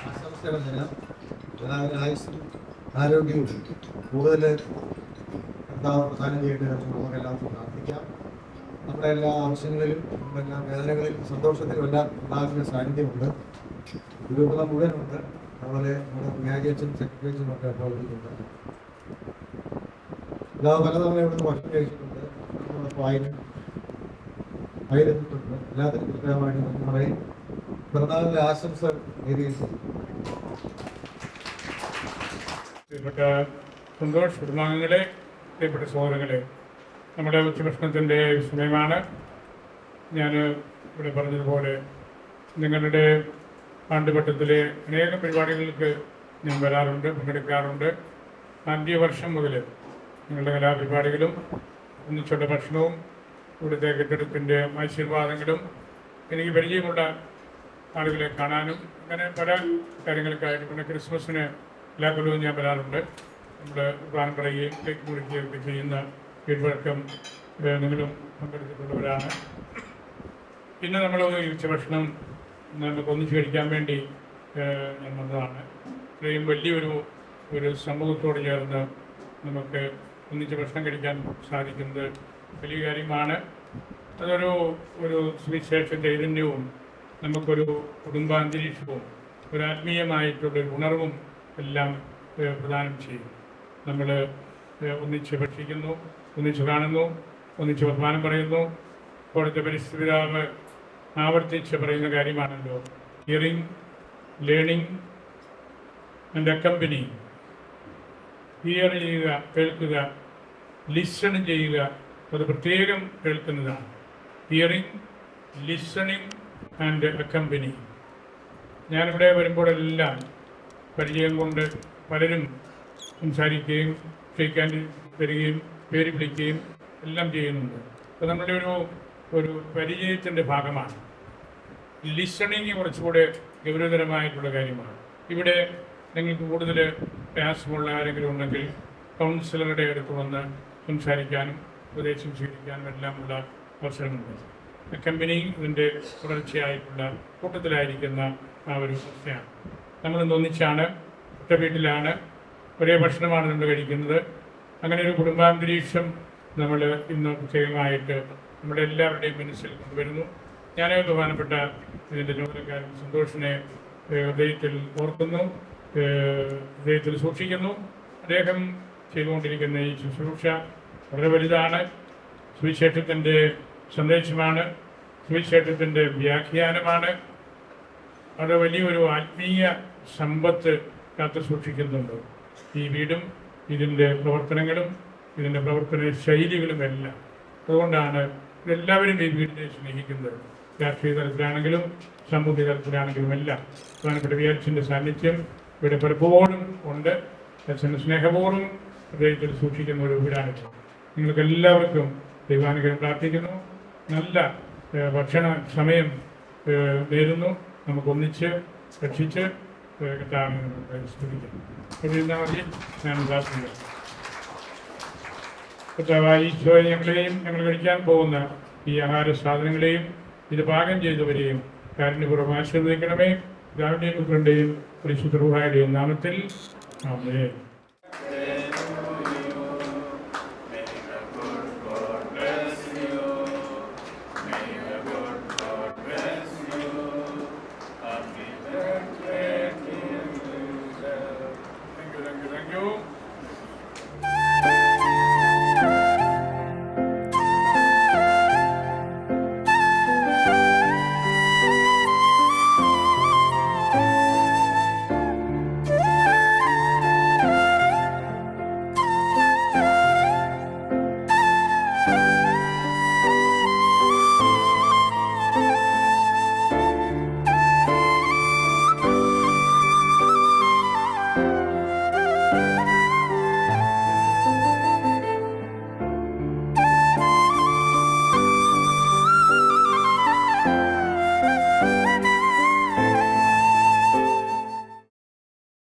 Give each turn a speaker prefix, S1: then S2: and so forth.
S1: ആശംസകൾ തരാം. ആയുസ്സും ആരോഗ്യവും കൂടുതൽ പ്രധാനം ചെയ്യേണ്ടത് നമുക്കെല്ലാവർക്കും പ്രാർത്ഥിക്കാം. നമ്മുടെ എല്ലാ ആവശ്യങ്ങളിലും എല്ലാ വേദനകളിലും സന്തോഷത്തിലും എല്ലാം ഉണ്ടാകുന്ന സാന്നിധ്യമുണ്ട്. രൂപത മുഴുവനുണ്ട്. അതുപോലെ നമ്മുടെ മ്യാഗേച്ചും സെക്രട്ടേറിയറ്റും ഒക്കെ പ്രവർത്തിക്കുന്നുണ്ട്. പലതവണ ഇവിടുന്ന് ഭക്ഷണം കഴിച്ചിട്ടുണ്ട്. ആയിരത്തിട്ടുണ്ട്. എല്ലാത്തിനും പ്രത്യേകമായിട്ട് നമ്മുടെ പിറന്നാളിന്റെ ആശംസ
S2: പ്രിയപ്പെട്ട സന്തോഷ് കുടുംബാംഗങ്ങളെ, പ്രിയപ്പെട്ട സഹോദരങ്ങളെ, നമ്മുടെ ഉച്ചഭക്ഷണത്തിൻ്റെ സമയമാണ്. ഞാൻ ഇവിടെ പറഞ്ഞതുപോലെ നിങ്ങളുടെ ആണ്ടുവട്ടത്തിലെ അനേകം പരിപാടികൾക്ക് ഞാൻ വരാറുണ്ട്, പങ്കെടുക്കാറുണ്ട്. ആദ്യ വർഷം മുതൽ നിങ്ങളുടെ കലാപരിപാടികളും ഒന്നിച്ചുള്ള ഭക്ഷണവും ഇവിടുത്തെ കെട്ടിടത്തിൻ്റെ ആശീർവാദങ്ങളും എനിക്ക് പരിചയമുള്ള ആളുകളെ കാണാനും അങ്ങനെ പല കാര്യങ്ങൾക്കായിട്ട് പിന്നെ ക്രിസ്മസിന് എല്ലാ കൊല്ലവും ഞാൻ വരാറുണ്ട്. നമ്മൾ പ്രാണം പറയുകയും കേക്ക് മുറിക്കുകയും ഒക്കെ ചെയ്യുന്ന വീഴ്വഴക്കം നിങ്ങളും പങ്കെടുത്തിട്ടുള്ളവരാണ്. പിന്നെ നമ്മൾ ഈ ഉച്ചഭക്ഷണം നമുക്ക് ഒന്നിച്ച് കഴിക്കാൻ വേണ്ടി ഞാൻ വന്നതാണ്. ഇത്രയും വലിയൊരു സമൂഹത്തോട് ചേർന്ന് നമുക്ക് ഒന്നിച്ച് ഭക്ഷണം കഴിക്കാൻ സാധിക്കുന്നത് വലിയ കാര്യമാണ്. അതൊരു സുവിശേഷ ചൈതന്യവും നമുക്കൊരു കുടുംബാന്തരീക്ഷവും ഒരു ആത്മീയമായിട്ടുള്ളൊരു ഉണർവും എല്ലാം പ്രദാനം ചെയ്യും. നമ്മൾ ഒന്നിച്ച് ഭക്ഷിക്കുന്നു, ഒന്നിച്ച് കാണുന്നു, ഒന്നിച്ച് വർത്തമാനം പറയുന്നു. ഇപ്പോഴത്തെ പരിസ്ഥിതിരാവ് ആവർത്തിച്ച് പറയുന്ന കാര്യമാണല്ലോ hearing, learning and accompany. Here ചെയ്യുക, കേൾക്കുക, ലിസൺ ചെയ്യുക, അത് പ്രത്യേകം കേൾക്കുന്നതാണ്. Hearing, listening and accompany. ഞാനിവിടെ വരുമ്പോഴെല്ലാം പരിചയം കൊണ്ട് പലരും സംസാരിക്കുകയും ക്ഷയിക്കാൻ വരികയും പേര് വിളിക്കുകയും എല്ലാം ചെയ്യുന്നുണ്ട്. അപ്പോൾ നമ്മുടെ ഒരു പരിചയത്തിൻ്റെ ഭാഗമാണ്. ലിസണിങ് കുറച്ചുകൂടെ ഗൗരവതരമായിട്ടുള്ള കാര്യമാണ്. ഇവിടെ നിങ്ങൾക്ക് കൂടുതൽ പ്രയാസമുള്ള ആരെങ്കിലും ഉണ്ടെങ്കിൽ കൗൺസിലറുടെ അടുത്ത് വന്ന് സംസാരിക്കാനും ഉപദേശം സ്വീകരിക്കാനും എല്ലാമുള്ള അവസരമുണ്ട്. കമ്പനി ഇതിൻ്റെ തുടർച്ചയായിട്ടുള്ള കൂട്ടത്തിലായിരിക്കുന്ന ആ ഒരു അവസ്ഥയാണ്. നമ്മളിന്ന് ഒന്നിച്ചാണ്, ഒറ്റ വീട്ടിലാണ്, ഒരേ ഭക്ഷണമാണ് നമ്മൾ കഴിക്കുന്നത്. അങ്ങനെ ഒരു കുടുംബാന്തരീക്ഷം നമ്മൾ ഇന്ന് പ്രത്യേകമായിട്ട് നമ്മുടെ എല്ലാവരുടെയും മനസ്സിൽ കൊണ്ടുവരുന്നു. ഞാൻ ബഹുമാനപ്പെട്ട ഇതിൻ്റെ ചുമതലക്കാരൻ സന്തോഷിനെ ഹൃദയത്തിൽ ഓർക്കുന്നു, ഹൃദയത്തിൽ സൂക്ഷിക്കുന്നു. അദ്ദേഹം ചെയ്തുകൊണ്ടിരിക്കുന്ന ഈ ശുശ്രൂഷ വളരെ വലുതാണ്. സുവിശേഷത്തിൻ്റെ സന്ദേശമാണ്, സുവിശേഷത്തിൻ്റെ വ്യാഖ്യാനമാണ്. അത് വലിയൊരു ആത്മീയ സമ്പത്ത് കാത്തു സൂക്ഷിക്കുന്നുണ്ട്. ഈ വീടും ഇതിൻ്റെ പ്രവർത്തനങ്ങളും ഇതിൻ്റെ പ്രവർത്തന ശൈലികളും എല്ലാം. അതുകൊണ്ടാണ് ഇതെല്ലാവരും ഈ വീടിനെ സ്നേഹിക്കുന്നത്. രാഷ്ട്രീയ തലത്തിലാണെങ്കിലും സാമൂഹിക തലത്തിലാണെങ്കിലും എല്ലാം പ്രധാനപ്പെട്ട വിയാഴ്ചൻ്റെ സാന്നിധ്യം ഇവിടെ പലപ്പോഴും ഉണ്ട്. അച്ഛൻ്റെ സ്നേഹപൂർവ്വം ഹൃദയത്തിൽ സൂക്ഷിക്കുന്ന ഒരു വീടാണിത്. നിങ്ങൾക്ക് എല്ലാവർക്കും ദൈവാനുഗ്രഹം പ്രാർത്ഥിക്കുന്നു. നല്ല ഭക്ഷണ സമയം നേരുന്നു. നമുക്കൊന്നിച്ച് രക്ഷിച്ച് കർത്താവിനെ സ്തുതിക്കാം. ഞാൻ പ്രാർത്ഥിക്കുന്നു. കർത്താവായ ഈശോയെ, ഞങ്ങൾ കഴിക്കാൻ പോകുന്ന ഈ ആഹാര സാധനങ്ങളെയും ഇത് പാകം ചെയ്തവരെയും കാരുണ്യപൂർവ്വം ആശീർവദിക്കണമേ. പിതാവിൻ്റെയും പുത്രൻ്റെയും പരിശുദ്ധ റൂഹായുടെയും നാമത്തിൽ ആമേൻ.